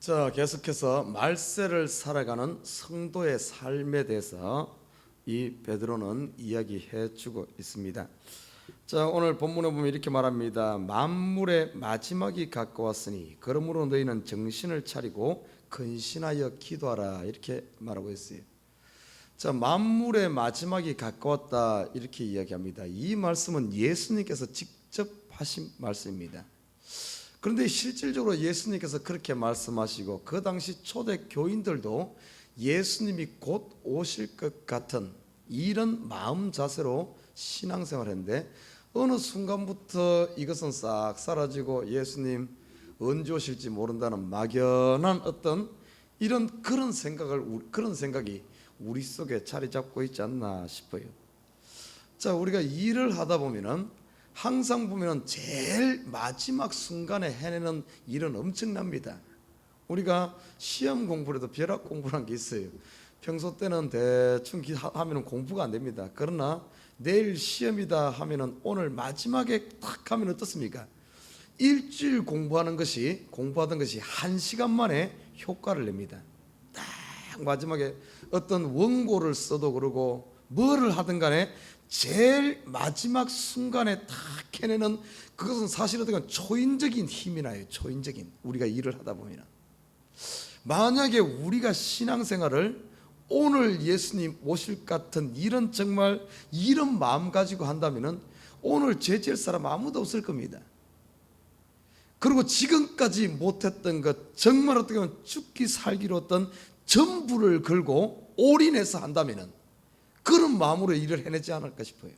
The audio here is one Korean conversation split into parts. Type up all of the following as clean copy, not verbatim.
자, 계속해서 말세를 살아가는 성도의 삶에 대해서 이 베드로는 이야기해 주고 있습니다. 자, 오늘 본문에 보면 이렇게 말합니다. 만물의 마지막이 가까웠으니 그러므로 너희는 정신을 차리고 근신하여 기도하라, 이렇게 말하고 있어요. 자, 만물의 마지막이 가까웠다, 이렇게 이야기합니다. 이 말씀은 예수님께서 직접 하신 말씀입니다. 그런데 실질적으로 예수님께서 그렇게 말씀하시고 그 당시 초대 교인들도 예수님이 곧 오실 것 같은 이런 마음 자세로 신앙생활을 했는데, 어느 순간부터 이것은 싹 사라지고 예수님 언제 오실지 모른다는 막연한 어떤 그런 생각이 우리 속에 자리 잡고 있지 않나 싶어요. 자, 우리가 일을 하다 보면은 항상 보면 제일 마지막 순간에 해내는 일은 엄청납니다. 우리가 시험 공부를 해도 벼락 공부라는 게 있어요. 평소 때는 대충 하면 공부가 안 됩니다. 그러나 내일 시험이다 하면은 오늘 마지막에 딱 하면 어떻습니까? 일주일 공부하던 것이 1시간 만에 효과를 냅니다. 딱 마지막에 어떤 원고를 써도 그러고 뭐를 하든 간에 제일 마지막 순간에 딱 해내는 그것은 사실 어떤 초인적인 힘이 나요. 초인적인, 우리가 일을 하다 보면 만약에 우리가 신앙생활을 오늘 예수님 오실 것 같은 정말 이런 마음 가지고 한다면은 오늘 죄질 사람 아무도 없을 겁니다. 그리고 지금까지 못했던 것, 정말 어떻게 보면 죽기 살기로 어떤 전부를 걸고 올인해서 한다면은 그런 마음으로 일을 해내지 않을까 싶어요.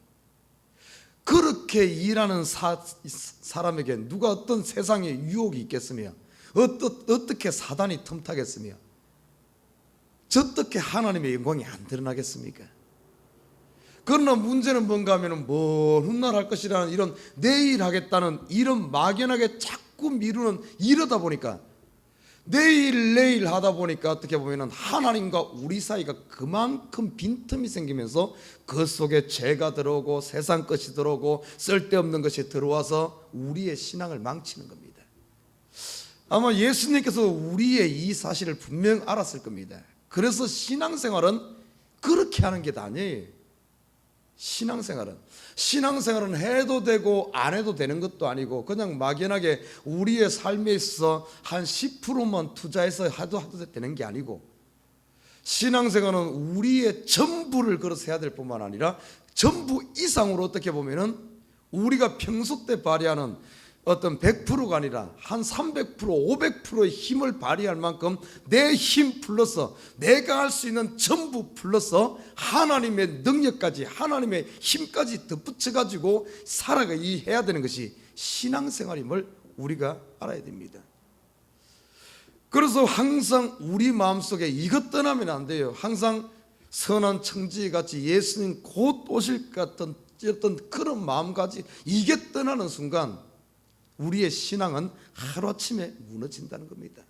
그렇게 일하는 사람에게 누가 어떤 세상에 유혹이 있겠으며, 어떻게 사단이 틈타겠으며, 어떻게 하나님의 영광이 안 드러나겠습니까? 그러나 문제는 뭔가 하면 먼 훗날 할 것이라는 이런 내일 하겠다는 이런 막연하게 자꾸 미루는, 이러다 보니까 내일 하다 보니까 어떻게 보면은 하나님과 우리 사이가 그만큼 빈틈이 생기면서 그 속에 죄가 들어오고 세상 것이 들어오고 쓸데없는 것이 들어와서 우리의 신앙을 망치는 겁니다. 아마 예수님께서 우리의 이 사실을 분명 알았을 겁니다. 그래서 신앙생활은 그렇게 하는 게 아니에요. 신앙생활은 해도 되고 안 해도 되는 것도 아니고 그냥 막연하게 우리의 삶에 있어서 한 10%만 투자해서 해도 되는 게 아니고, 신앙생활은 우리의 전부를 걸어서 해야 될 뿐만 아니라 전부 이상으로 어떻게 보면은 우리가 평소 때 발휘하는 어떤 100%가 아니라 한 300%, 500%의 힘을 발휘할 만큼 내 힘 플러스 내가 할 수 있는 전부 플러스 하나님의 능력까지, 하나님의 힘까지 덧붙여가지고 해야 되는 것이 신앙생활임을 우리가 알아야 됩니다. 그래서 항상 우리 마음속에 이것 떠나면 안 돼요. 항상 선한 청지기같이 예수님 곧 오실 것 같은 어떤 그런 마음까지 이게 떠나는 순간 우리의 신앙은 하루아침에 무너진다는 겁니다.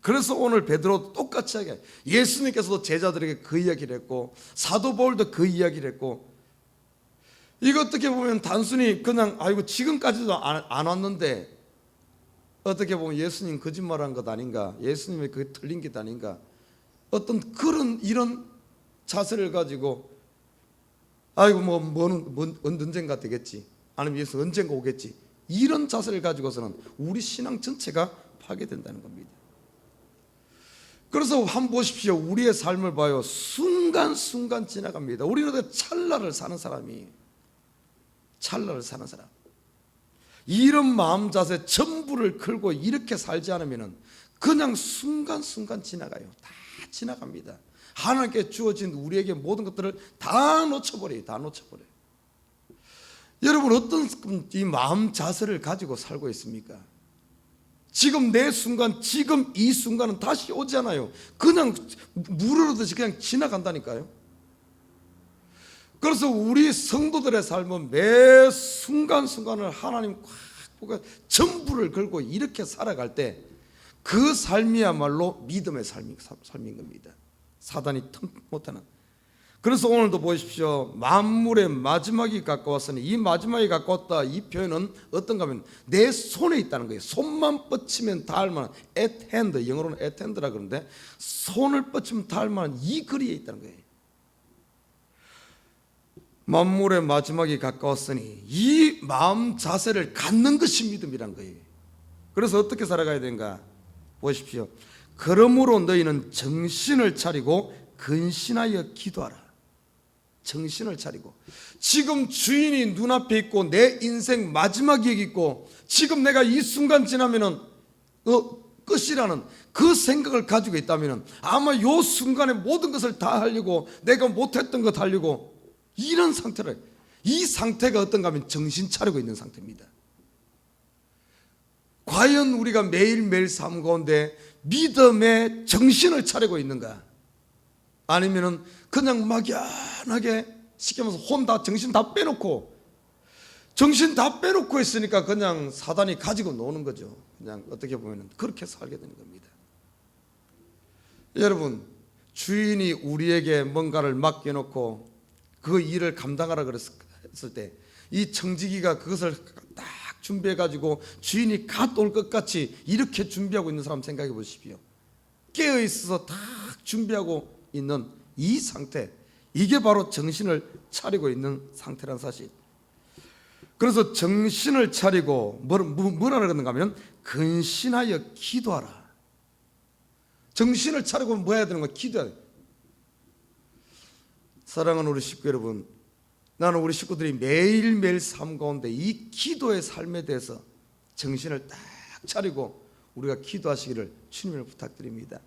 그래서 오늘 베드로 똑같이 하게, 예수님께서도 제자들에게 그 이야기를 했고 사도 바울도 그 이야기를 했고, 이거 어떻게 보면 단순히 그냥 지금까지도 안 왔는데 어떻게 보면 예수님 거짓말한 것 아닌가, 예수님의 그게 틀린 게 아닌가, 어떤 이런 자세를 가지고 언젠가 되겠지, 아니면 예수 언젠가 오겠지, 이런 자세를 가지고서는 우리 신앙 전체가 파괴된다는 겁니다. 그래서 한번 보십시오. 우리의 삶을 봐요. 순간순간 지나갑니다. 우리는 찰나를 사는 사람이에요. 찰나를 사는 사람. 이런 마음 자세 전부를 걸고 이렇게 살지 않으면 그냥 순간순간 지나가요. 다 지나갑니다. 하나님께 주어진 우리에게 모든 것들을 다 놓쳐버려요. 여러분, 어떤 이 마음 자세를 가지고 살고 있습니까? 지금 내 순간, 지금 이 순간은 다시 오지 않아요. 그냥 물 흐르듯이 그냥 지나간다니까요. 그래서 우리 성도들의 삶은 매 순간순간을 하나님 꽉 보고 전부를 걸고 이렇게 살아갈 때 그 삶이야말로 믿음의 삶인 겁니다. 사단이 틈 못하는. 그래서 오늘도 보십시오. 만물의 마지막이 가까웠으니, 이 마지막이 가까웠다, 이 표현은 어떤가 하면 내 손에 있다는 거예요. 손만 뻗치면 닿을 만한, at hand, 영어로는 at hand라 그러는데 손을 뻗치면 닿을 만한 이 거리에 있다는 거예요. 만물의 마지막이 가까웠으니 이 마음 자세를 갖는 것이 믿음이란 거예요. 그래서 어떻게 살아가야 되는가 보십시오. 그러므로 너희는 정신을 차리고 근신하여 기도하라. 정신을 차리고, 지금 주인이 눈앞에 있고 내 인생 마지막이 여기 있고 지금 내가 이 순간 지나면은 끝이라는 그 생각을 가지고 있다면 아마 요 순간에 모든 것을 다 하려고, 내가 못했던 것 하려고, 이런 상태를, 이 상태가 어떤가 하면 정신 차리고 있는 상태입니다. 과연 우리가 매일매일 삶 가운데 믿음의 정신을 차리고 있는가? 아니면은 그냥 막연하게 쉽게 말해서 정신 다 빼놓고 있으니까 그냥 사단이 가지고 노는 거죠. 그냥 어떻게 보면 그렇게 살게 되는 겁니다. 여러분, 주인이 우리에게 뭔가를 맡겨놓고 그 일을 감당하라 그랬을 때 이 청지기가 그것을 딱 준비해가지고 주인이 갓 올 것 같이 이렇게 준비하고 있는 사람 생각해 보십시오. 깨어있어서 딱 준비하고 있는 이 상태, 이게 바로 정신을 차리고 있는 상태란 사실. 그래서 정신을 차리고 뭐라 그러는가 하면 근신하여 기도하라. 정신을 차리고 뭐 해야 되는 거야? 기도해야 돼. 사랑하는 우리 식구 여러분, 나는 우리 식구들이 매일매일 삶 가운데 이 기도의 삶에 대해서 정신을 딱 차리고 우리가 기도하시기를 주님을 부탁드립니다.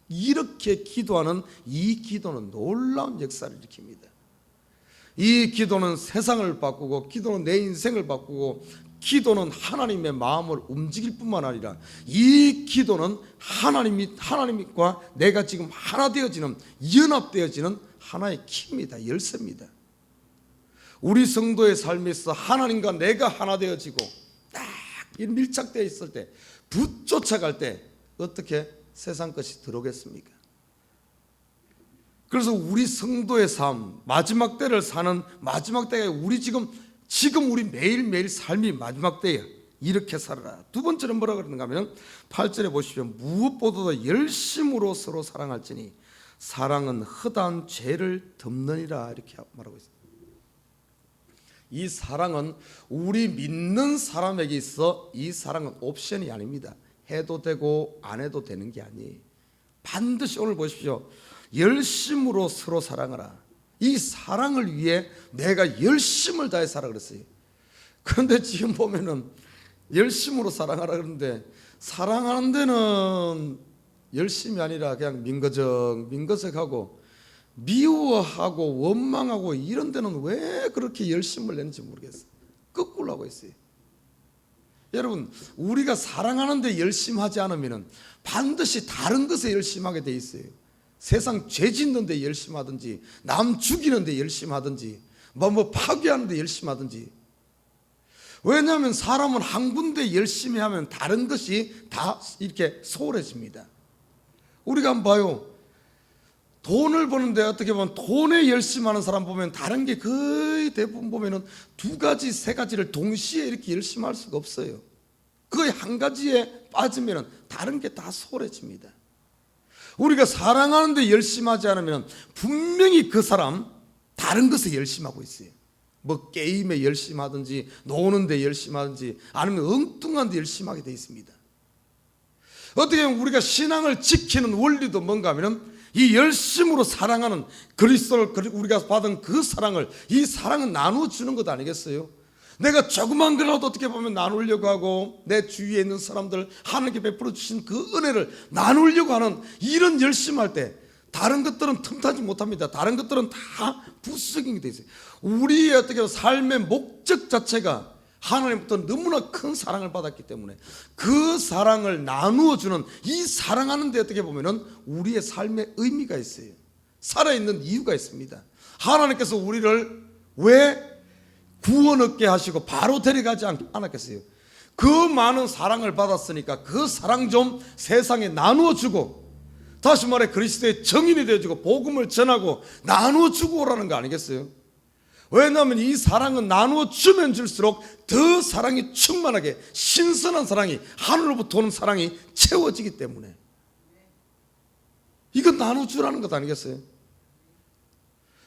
이렇게 기도하는 이 기도는 놀라운 역사를 일으킵니다. 이 기도는 세상을 바꾸고, 기도는 내 인생을 바꾸고, 기도는 하나님의 마음을 움직일 뿐만 아니라 이 기도는 하나님과 내가 지금 하나 되어지는, 연합되어지는 하나의 키입니다. 열쇠입니다. 우리 성도의 삶에서 하나님과 내가 하나 되어지고 딱 밀착되어 있을 때, 붙쫓아갈 때 어떻게 세상 것이 들어오겠습니까? 그래서 우리 성도의 삶, 마지막 때를 사는 마지막 때가 우리 지금 우리 매일매일 삶이 마지막 때에 이렇게 살아라. 두 번째는 뭐라 그러는가 하면 8절에 보십시오. 무엇보다도 열심으로 서로 사랑할지니 사랑은 허다한 죄를 덮느니라, 이렇게 말하고 있습니다. 이 사랑은 우리 믿는 사람에게 있어 이 사랑은 옵션이 아닙니다. 해도 되고 안 해도 되는 게 아니에요. 반드시 오늘 보십시오. 열심으로 서로 사랑하라. 이 사랑을 위해 내가 열심을 다해 살아 그랬어요. 그런데 지금 보면은 열심으로 사랑하라 그러는데, 사랑하는 데는 열심이 아니라 그냥 민거적하고 미워하고 원망하고 이런 데는 왜 그렇게 열심을 내는지 모르겠어요. 거꾸로 하고 있어요. 여러분, 우리가 사랑하는 데 열심하지 않으면 반드시 다른 것에 열심하게 돼 있어요. 세상 죄 짓는 데 열심하든지, 남 죽이는 데 열심하든지, 뭐 파괴하는 데 열심하든지. 왜냐하면 사람은 한 군데 열심히 하면 다른 것이 다 이렇게 소홀해집니다. 우리가 한번 봐요. 돈을 버는데 어떻게 보면 돈에 열심하는 사람 보면 다른 게 거의 대부분 보면은 두 가지, 세 가지를 동시에 이렇게 열심히 할 수가 없어요. 거의 한 가지에 빠지면은 다른 게 다 소홀해집니다. 우리가 사랑하는 데 열심하지 않으면 분명히 그 사람 다른 것에 열심하고 있어요. 뭐 게임에 열심하든지, 노는 데 열심하든지, 아니면 엉뚱한 데 열심하게 돼 있습니다. 어떻게 보면 우리가 신앙을 지키는 원리도 뭔가 하면 이 열심으로 사랑하는 그리스도를, 우리가 받은 그 사랑을, 이 사랑은 나누어 주는 것 아니겠어요? 내가 조그만 거라도 어떻게 보면 나누려고 하고, 내 주위에 있는 사람들 하나님께 베풀어 주신 그 은혜를 나누려고 하는 이런 열심할 때 다른 것들은 틈타지 못합니다. 다른 것들은 다 부수적인 게 돼 있어요. 우리의 어떻게 보면 삶의 목적 자체가 하나님부터 너무나 큰 사랑을 받았기 때문에 그 사랑을 나누어 주는 이 사랑하는 데 어떻게 보면은 우리의 삶의 의미가 있어요. 살아있는 이유가 있습니다. 하나님께서 우리를 왜 구원 얻게 하시고 바로 데려가지 않았겠어요? 그 많은 사랑을 받았으니까 그 사랑 좀 세상에 나누어 주고, 다시 말해 그리스도의 증인이 되어주고 복음을 전하고 나눠주고 오라는 거 아니겠어요? 왜냐하면 이 사랑은 나눠주면 줄수록 더 사랑이 충만하게 신선한 사랑이 하늘로부터 오는 사랑이 채워지기 때문에 이건 나눠주라는 것 아니겠어요?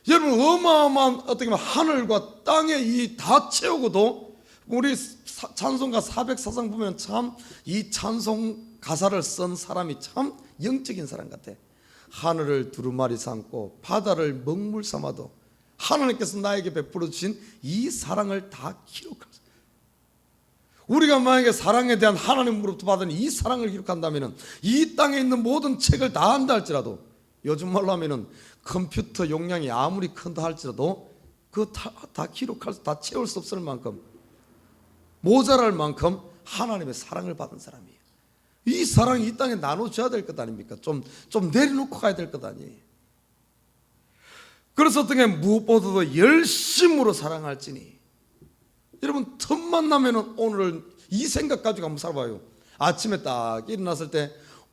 여러분 어마어마한 어떻게 보면 하늘과 땅에 이 다 채우고도 우리 찬송가 404장 보면 참 이 찬송 가사를 쓴 사람이 참 영적인 사람 같아. 하늘을 두루마리 삼고 바다를 먹물 삼아도 하나님께서 나에게 베풀어 주신 이 사랑을 다 기록하세요. 우리가 만약에 사랑에 대한 하나님으로부터 받은 이 사랑을 기록한다면 이 땅에 있는 모든 책을 다 한다 할지라도, 요즘 말로 하면 컴퓨터 용량이 아무리 큰다 할지라도 그거 다 기록할 수, 다 채울 수 없을 만큼 모자랄 만큼 하나님의 사랑을 받은 사람이에요. 이 사랑이 이 땅에 나눠줘야 될 것 아닙니까? 좀 내려놓고 가야 될 것 아니에요. 그래서 어떻게 무엇보다도 열심으로 사랑할지니, 여러분 틈만 나면은 오늘 이 생각 가지고 한번 살아봐요. 아침에 딱 일어났을 때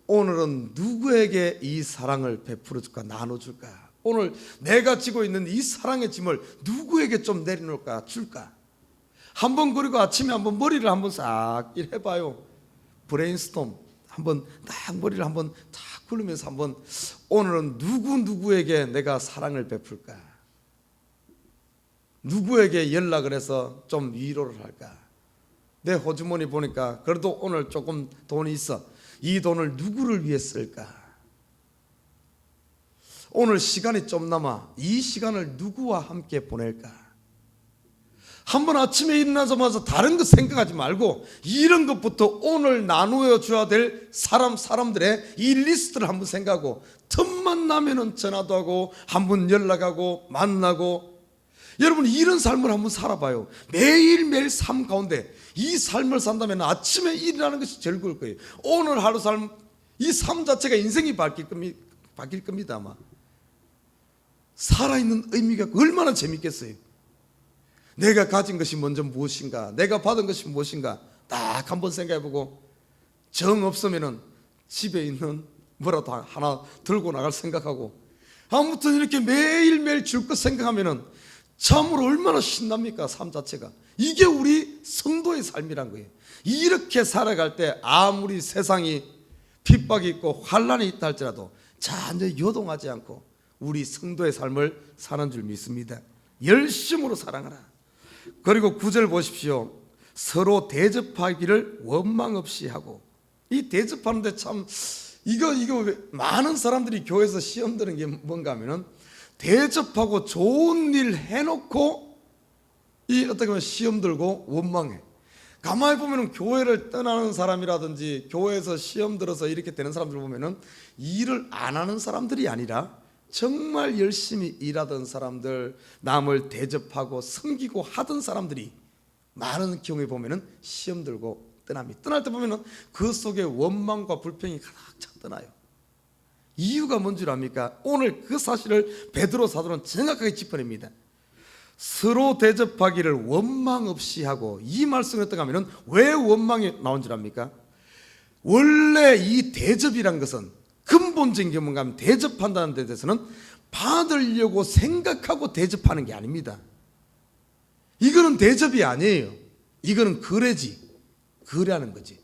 오늘은 누구에게 이 사랑을 베풀어 줄까, 나눠 줄까? 오늘 내가 지고 있는 이 사랑의 짐을 누구에게 좀 내려놓을까, 줄까? 한번, 그리고 아침에 한번 머리를 한번 싹 해봐요. 브레인스톰 한번 딱 머리를 한번 탁 굴리면서 한번 오늘은 누구에게 내가 사랑을 베풀까? 누구에게 연락을 해서 좀 위로를 할까? 내 호주머니 보니까 그래도 오늘 조금 돈이 있어. 이 돈을 누구를 위해 쓸까? 오늘 시간이 좀 남아. 이 시간을 누구와 함께 보낼까? 한번 아침에 일어나자마자 다른 거 생각하지 말고 이런 것부터 오늘 나누어 줘야 될 사람들의 이 리스트를 한번 생각하고, 틈만 나면은 전화도 하고 한번 연락하고 만나고, 여러분 이런 삶을 한번 살아봐요. 매일매일 삶 가운데 이 삶을 산다면 아침에 일어나는 것이 즐거울 거예요. 오늘 하루 삶, 이 삶 자체가 인생이 바뀔 겁니다. 아마 살아있는 의미가 얼마나 재밌겠어요. 내가 가진 것이 먼저 무엇인가, 내가 받은 것이 무엇인가 딱 한번 생각해보고, 정 없으면은 집에 있는 뭐라도 하나 들고 나갈 생각하고, 아무튼 이렇게 매일매일 줄 것 생각하면은 참으로 얼마나 신납니까? 삶 자체가. 이게 우리 성도의 삶이란 거예요. 이렇게 살아갈 때 아무리 세상이 핍박이 있고 환란이 있다 할지라도 전혀 요동하지 않고 우리 성도의 삶을 사는 줄 믿습니다. 열심으로 사랑하라. 그리고 9절 보십시오. 서로 대접하기를 원망 없이 하고. 이 대접하는데 참 이거 많은 사람들이 교회에서 시험 드는 게 뭔가 하면은 대접하고 좋은 일 해놓고 이 어떻게 보면 시험 들고 원망해. 가만히 보면은 교회를 떠나는 사람이라든지 교회에서 시험 들어서 이렇게 되는 사람들 보면은 일을 안 하는 사람들이 아니라 정말 열심히 일하던 사람들, 남을 대접하고 섬기고 하던 사람들이 많은 경우에 보면은 시험 들고 떠납니다. 떠날 때 보면은 그 속에 원망과 불평이 가득 차 떠나요. 이유가 뭔 줄 압니까? 오늘 그 사실을 베드로 사도는 정확하게 짚어냅니다. 서로 대접하기를 원망 없이 하고. 이 말씀을 어떻게 하면은 왜 원망이 나온 줄 압니까? 원래 이 대접이란 것은 근본적인 게 뭔가 하면, 대접한다는 데 대해서는 받으려고 생각하고 대접하는 게 아닙니다. 이거는 대접이 아니에요. 이거는 거래하는 거지.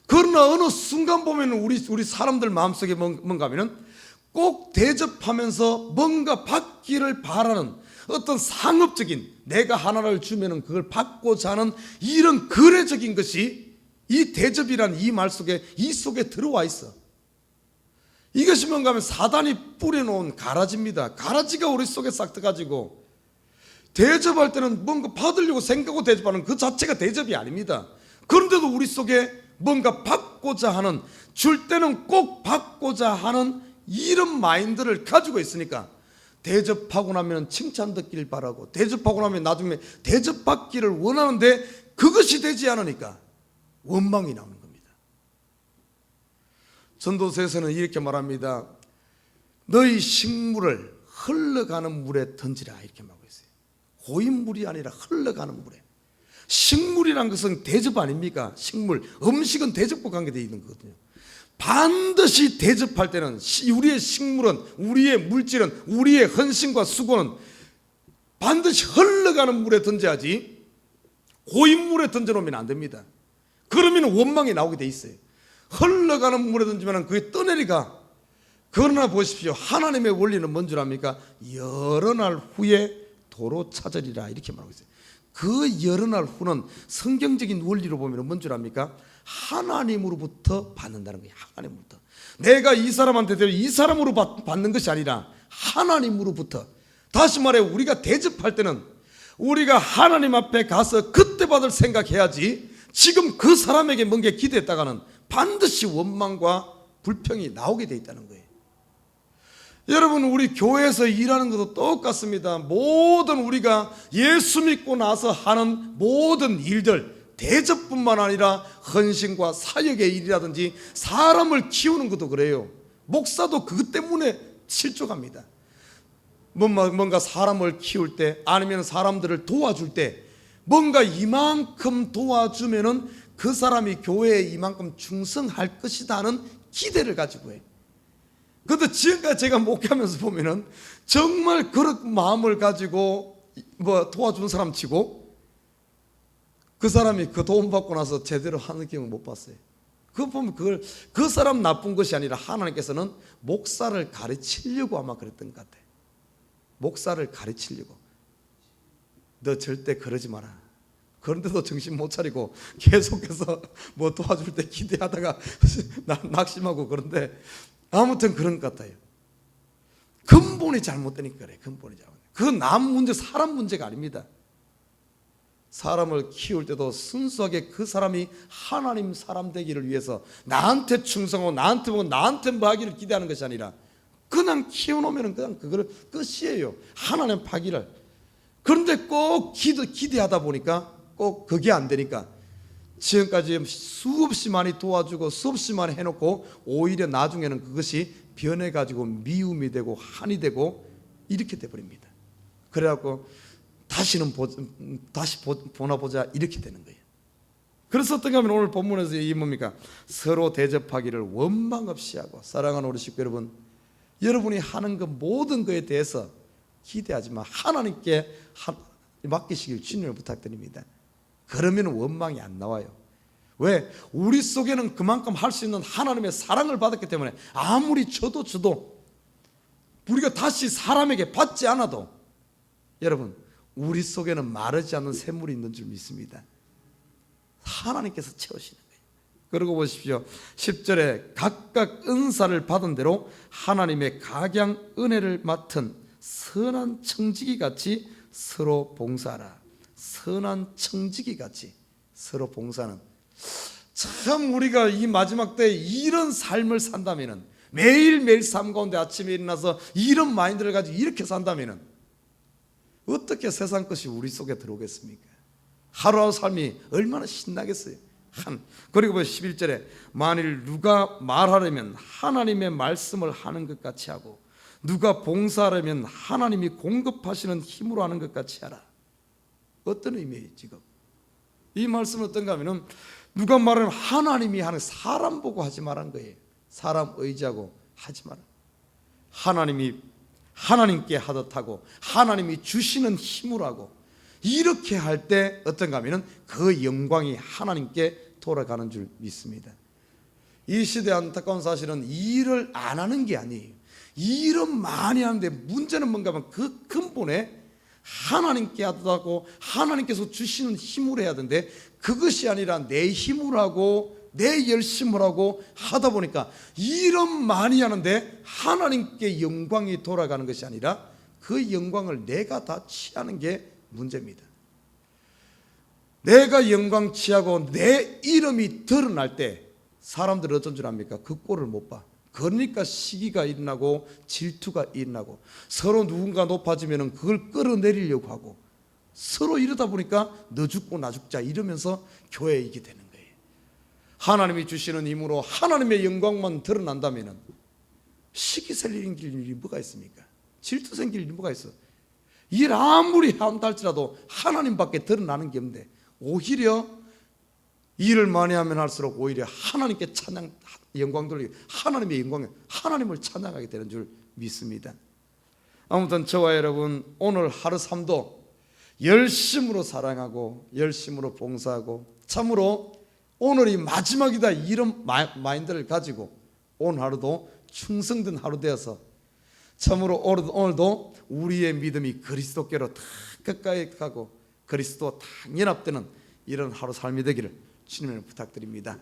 그러나 어느 순간 보면 우리 사람들 마음속에 뭔가 하면은 꼭 대접하면서 뭔가 받기를 바라는 어떤 상업적인, 내가 하나를 주면은 그걸 받고자 하는 이런 거래적인 것이 이 대접이란 이 말 속에, 이 속에 들어와 있어. 이것이 뭔가 하면 사단이 뿌려놓은 가라지입니다. 가라지가 우리 속에 싹 들어가지고, 대접할 때는 뭔가 받으려고 생각하고 대접하는 그 자체가 대접이 아닙니다. 그런데도 우리 속에 뭔가 받고자 하는, 줄 때는 꼭 받고자 하는 이런 마인드를 가지고 있으니까 대접하고 나면 칭찬 듣기를 바라고, 대접하고 나면 나중에 대접받기를 원하는데 그것이 되지 않으니까 원망이 나오는 겁니다. 전도서에서는 이렇게 말합니다. 너희 식물을 흘러가는 물에 던지라, 이렇게 말하고 있어요. 고인 물이 아니라 흘러가는 물에. 식물이란 것은 대접 아닙니까? 식물, 음식은 대접과 관계되어 있는 거거든요. 반드시 대접할 때는 우리의 식물은, 우리의 물질은, 우리의 헌신과 수고는 반드시 흘러가는 물에 던져야지 고인 물에 던져놓으면 안 됩니다. 그러면 원망이 나오게 돼 있어요. 흘러가는 물에 던지면 그게 떠내리가. 그러나 보십시오, 하나님의 원리는 뭔 줄 압니까? 여러 날 후에 도로 찾으리라, 이렇게 말하고 있어요. 그 여러 날 후는 성경적인 원리로 보면 뭔 줄 압니까? 하나님으로부터 받는다는 거예요. 하나님으로부터. 내가 이 사람한테 드려 이 사람으로 받는 것이 아니라 하나님으로부터. 다시 말해, 우리가 대접할 때는 우리가 하나님 앞에 가서 그때 받을 생각해야지, 지금 그 사람에게 뭔가 기대했다가는 반드시 원망과 불평이 나오게 돼 있다는 거예요. 여러분, 우리 교회에서 일하는 것도 똑같습니다. 모든 우리가 예수 믿고 나서 하는 모든 일들, 대접뿐만 아니라 헌신과 사역의 일이라든지 사람을 키우는 것도 그래요. 목사도 그것 때문에 실족합니다. 뭔가 사람을 키울 때, 아니면 사람들을 도와줄 때, 뭔가 이만큼 도와주면은 그 사람이 교회에 이만큼 충성할 것이다 하는 기대를 가지고 해. 그런데 지금까지 제가 목회하면서 보면은 정말 그런 마음을 가지고 도와준 사람 치고 그 사람이 그 도움 받고 나서 제대로 하는 경우 못 봤어요. 그거 보면 그 사람 나쁜 것이 아니라 하나님께서는 목사를 가르치려고 아마 그랬던 것 같아요. 목사를 가르치려고. 너 절대 그러지 마라. 그런데도 정신 못 차리고 계속해서 도와줄 때 기대하다가 낙심하고. 그런데 아무튼 그런 것 같아요. 근본이 잘못되니까 그래. 근본이 잘못. 그건 남 문제, 사람 문제가 아닙니다. 사람을 키울 때도 순수하게 그 사람이 하나님 사람 되기를 위해서 나한테 충성하고 나한테 보고 나한테 뭐 하기를 기대하는 것이 아니라 그냥 키워놓으면 그냥 그거를 끝이에요. 하나님 파기를. 그런데 꼭 기대하다 보니까 꼭 그게 안 되니까 지금까지 수없이 많이 도와주고 수없이 많이 해놓고 오히려 나중에는 그것이 변해가지고 미움이 되고 한이 되고 이렇게 돼버립니다. 그래갖고 다시 보나 보자 이렇게 되는 거예요. 그래서 어떻게 하면 오늘 본문에서 이 뭡니까? 서로 대접하기를 원망 없이 하고. 사랑하는 우리 식구 여러분, 여러분이 하는 그 모든 것에 대해서 기대하지만 하나님께 맡기시길 주님을 부탁드립니다. 그러면 원망이 안 나와요. 왜? 우리 속에는 그만큼 할 수 있는 하나님의 사랑을 받았기 때문에 아무리 줘도 우리가 다시 사람에게 받지 않아도 여러분, 우리 속에는 마르지 않는 샘물이 있는 줄 믿습니다. 하나님께서 채우시는 거예요. 그러고 보십시오. 10절에 각각 은사를 받은 대로 하나님의 각양 은혜를 맡은 선한 청지기 같이 서로 봉사하라. 선한 청지기 같이 서로 봉사는, 참 우리가 이 마지막 때 이런 삶을 산다면은, 매일매일 삶 가운데 아침에 일어나서 이런 마인드를 가지고 이렇게 산다면은 어떻게 세상 것이 우리 속에 들어오겠습니까? 하루하루 삶이 얼마나 신나겠어요. 그리고 11절에 만일 누가 말하려면 하나님의 말씀을 하는 것 같이 하고 누가 봉사하려면 하나님이 공급하시는 힘으로 하는 것 같이 하라. 어떤 의미예요 지금? 이 말씀은 어떤가 하면 누가 말하면 하나님이 하는, 사람 보고 하지 말라는 거예요. 사람 의지하고 하지 마라. 하나님께 하듯 하고 하나님이 주시는 힘으로 하고, 이렇게 할 때 어떤가 하면 그 영광이 하나님께 돌아가는 줄 믿습니다. 이 시대의 안타까운 사실은 일을 안 하는 게 아니에요. 일은 많이 하는데 문제는 뭔가 하면 그 근본에 하나님께 하고 하나님께서 주시는 힘으로 해야 되는데 그것이 아니라 내 힘으로 하고 내 열심으로 하고 하다 보니까 일은 많이 하는데 하나님께 영광이 돌아가는 것이 아니라 그 영광을 내가 다 취하는 게 문제입니다. 내가 영광 취하고 내 이름이 드러날 때 사람들은 어떤 줄 압니까? 그 꼴을 못 봐. 그러니까 시기가 일어나고 질투가 일어나고 서로 누군가 높아지면 그걸 끌어내리려고 하고 서로 이러다 보니까 너 죽고 나 죽자 이러면서 교회에 이게 되는 거예요. 하나님이 주시는 힘으로 하나님의 영광만 드러난다면 시기 생길 일이 뭐가 있습니까? 질투 생길 일이 뭐가 있어? 일 아무리 한다 할지라도 하나님밖에 드러나는 게 없는데 오히려 일을 많이 하면 할수록 오히려 하나님께 찬양, 영광 돌리고 하나님의 영광에 하나님을 찬양하게 되는 줄 믿습니다. 아무튼 저와 여러분 오늘 하루 삶도 열심으로 사랑하고 열심으로 봉사하고 참으로 오늘이 마지막이다 이런 마인드를 가지고 오늘 하루도 충성된 하루 되어서 참으로 오늘도 우리의 믿음이 그리스도께로 다 가까이 가고 그리스도와 다 연합되는 이런 하루 삶이 되기를 주님을 부탁드립니다.